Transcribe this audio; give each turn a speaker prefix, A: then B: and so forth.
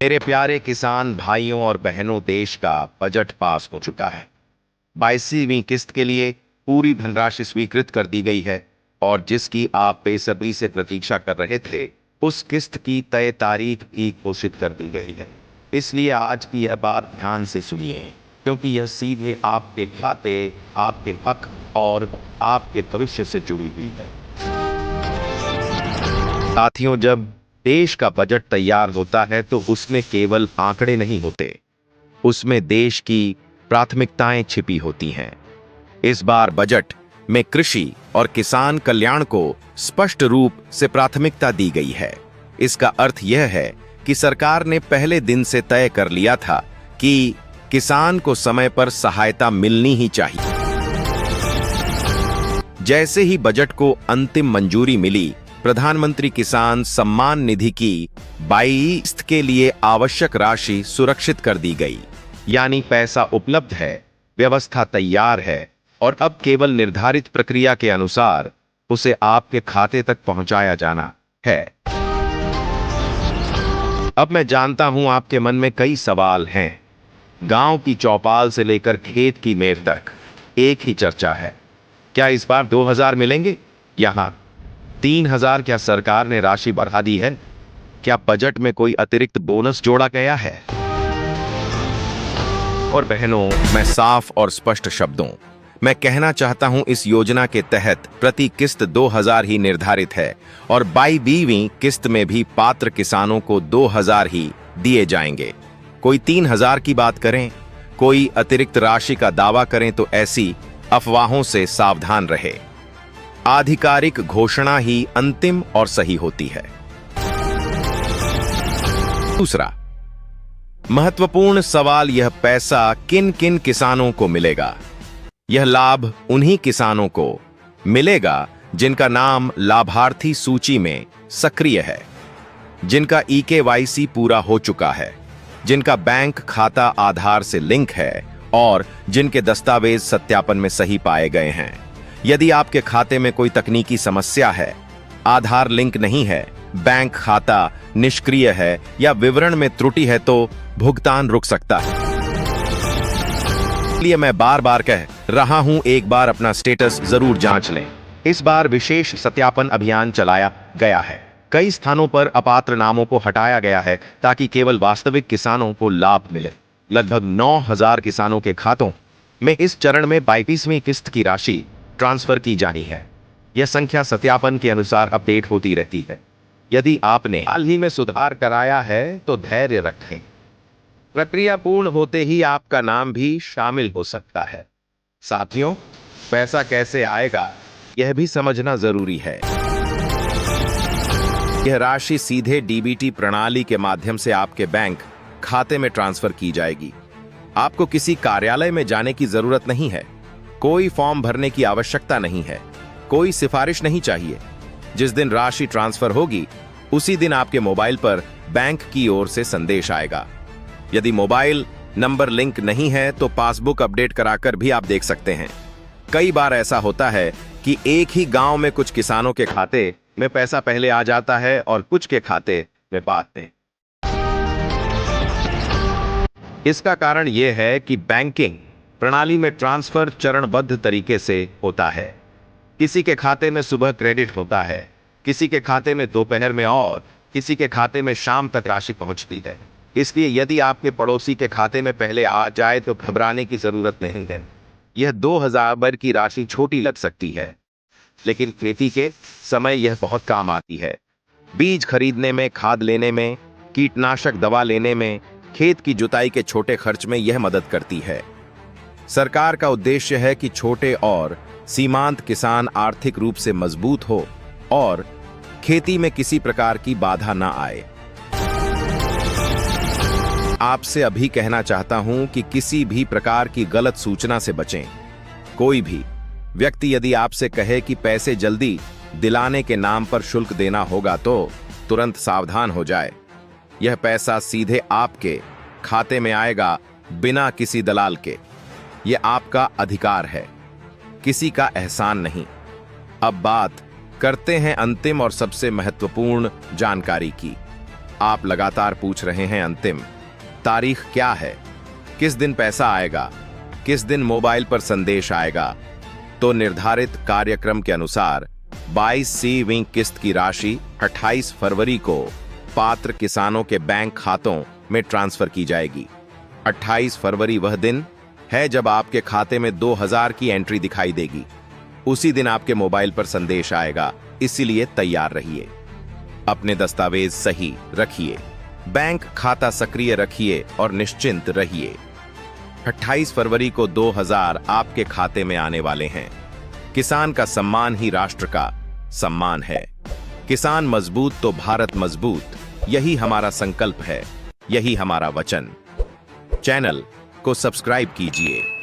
A: मेरे प्यारे किसान भाइयों और बहनों, देश का बजट पास हो चुका है। 22वीं किस्त के लिए पूरी धनराशि स्वीकृत कर दी गई है और जिसकी आप बेसब्री से प्रतीक्षा कर रहे थे, उस किस्त की तय तारीख भी घोषित कर दी गई है। इसलिए आज की यह बात ध्यान से सुनिए, क्योंकि यह सीधे आपके खाते, आपके हक और आपके भविष्य से जुड़ी हुई है। साथियों, जब देश का बजट तैयार होता है तो उसमें केवल आंकड़े नहीं होते, उसमें देश की प्राथमिकताएं छिपी होती हैं। इस बार बजट में कृषि और किसान कल्याण को स्पष्ट रूप से प्राथमिकता दी गई है। इसका अर्थ यह है कि सरकार ने पहले दिन से तय कर लिया था कि किसान को समय पर सहायता मिलनी ही चाहिए। जैसे ही बजट को अंतिम मंजूरी मिली, प्रधानमंत्री किसान सम्मान निधि की 22 किस्त के लिए आवश्यक राशि सुरक्षित कर दी गई। यानी पैसा उपलब्ध है, व्यवस्था तैयार है और अब केवल निर्धारित प्रक्रिया के अनुसार उसे आपके खाते तक पहुंचाया जाना है। अब मैं जानता हूं आपके मन में कई सवाल हैं। गांव की चौपाल से लेकर खेत की मेड़ तक एक ही चर्चा है। क्या इस बार 2000 मिलेंगे? यहां 3000? क्या सरकार ने राशि बढ़ा दी है? क्या बजट में कोई अतिरिक्त बोनस जोड़ा गया है? और बहनों, मैं साफ और स्पष्ट शब्दों मैं कहना चाहता हूं, इस योजना के तहत प्रति किस्त 2000 ही निर्धारित है और 22वीं किस्त में भी पात्र किसानों को 2000 ही दिए जाएंगे। कोई 3000 की बात करें, कोई अतिरिक्त राशि का दावा करें तो ऐसी अफवाहों से सावधान रहे। आधिकारिक घोषणा ही अंतिम और सही होती है। दूसरा महत्वपूर्ण सवाल, यह पैसा किन किन किसानों को मिलेगा? यह लाभ उन्हीं किसानों को मिलेगा जिनका नाम लाभार्थी सूची में सक्रिय है, जिनका EKYC पूरा हो चुका है, जिनका बैंक खाता आधार से लिंक है और जिनके दस्तावेज सत्यापन में सही पाए गए हैं। यदि आपके खाते में कोई तकनीकी समस्या है, आधार लिंक नहीं है, बैंक खाता निष्क्रिय है या विवरण में त्रुटि है तो भुगतान रुक सकता है। इसलिए मैं बार बार कह रहा हूं, एक बार अपना स्टेटस जरूर जांच लें। इस बार विशेष सत्यापन अभियान चलाया गया है। कई स्थानों पर अपात्र नामों को हटाया गया है ताकि केवल वास्तविक किसानों को लाभ मिले। लगभग 9000 किसानों के खातों में इस चरण में 22वीं किस्त की राशि ट्रांसफर की जानी है। यह संख्या सत्यापन के अनुसार अपडेट होती रहती है। यदि आपने हाल ही में सुधार कराया है तो धैर्य रखें, प्रक्रिया पूर्ण होते ही आपका नाम भी शामिल हो सकता है। साथियों, पैसा कैसे आएगा यह भी समझना जरूरी है। यह राशि सीधे DBT प्रणाली के माध्यम से आपके बैंक खाते में ट्रांसफर की जाएगी। आपको किसी कार्यालय में जाने की जरूरत नहीं है, कोई फॉर्म भरने की आवश्यकता नहीं है, कोई सिफारिश नहीं चाहिए। जिस दिन राशि ट्रांसफर होगी उसी दिन आपके मोबाइल पर बैंक की ओर से संदेश आएगा। यदि मोबाइल नंबर लिंक नहीं है तो पासबुक अपडेट कराकर भी आप देख सकते हैं। कई बार ऐसा होता है कि एक ही गांव में कुछ किसानों के खाते में पैसा पहले आ जाता है और कुछ के खाते में बाद में। इसका कारण यह है कि बैंकिंग प्रणाली में ट्रांसफर चरणबद्ध तरीके से होता है। किसी के खाते में सुबह क्रेडिट होता है, किसी के खाते में दोपहर में और किसी के खाते में शाम तक राशि पहुंचती है। इसलिए यदि आपके पड़ोसी के खाते में पहले आ जाए तो घबराने की जरूरत नहीं है। यह 2000 भर की राशि छोटी लग सकती है, लेकिन खेती के समय यह बहुत काम आती है। बीज खरीदने में, खाद लेने में, कीटनाशक दवा लेने में, खेत की जुताई के छोटे खर्च में यह मदद करती है। सरकार का उद्देश्य है कि छोटे और सीमांत किसान आर्थिक रूप से मजबूत हो और खेती में किसी प्रकार की बाधा ना आए। आपसे अभी कहना चाहता हूं कि किसी भी प्रकार की गलत सूचना से बचें। कोई भी व्यक्ति यदि आपसे कहे कि पैसे जल्दी दिलाने के नाम पर शुल्क देना होगा तो तुरंत सावधान हो जाए। यह पैसा सीधे आपके खाते में आएगा बिना किसी दलाल के। यह आपका अधिकार है, किसी का एहसान नहीं। अब बात करते हैं अंतिम और सबसे महत्वपूर्ण जानकारी की। आप लगातार पूछ रहे हैं अंतिम तारीख क्या है, किस दिन पैसा आएगा, किस दिन मोबाइल पर संदेश आएगा, तो निर्धारित कार्यक्रम के अनुसार 22वीं किस्त की राशि 28 फरवरी को पात्र किसानों के बैंक खातों में ट्रांसफर की जाएगी। 28 फरवरी वह दिन है जब आपके खाते में 2000 की एंट्री दिखाई देगी। उसी दिन आपके मोबाइल पर संदेश आएगा, इसीलिए तैयार रहिए। अपने दस्तावेज सही रखिए, बैंक खाता सक्रिय रखिए और निश्चिंत रहिए। 28 फरवरी को 2000 आपके खाते में आने वाले हैं। किसान का सम्मान ही राष्ट्र का सम्मान है। किसान मजबूत तो भारत मजबूत, यही हमारा संकल्प है, यही हमारा वचन। चैनल को सब्सक्राइब कीजिए।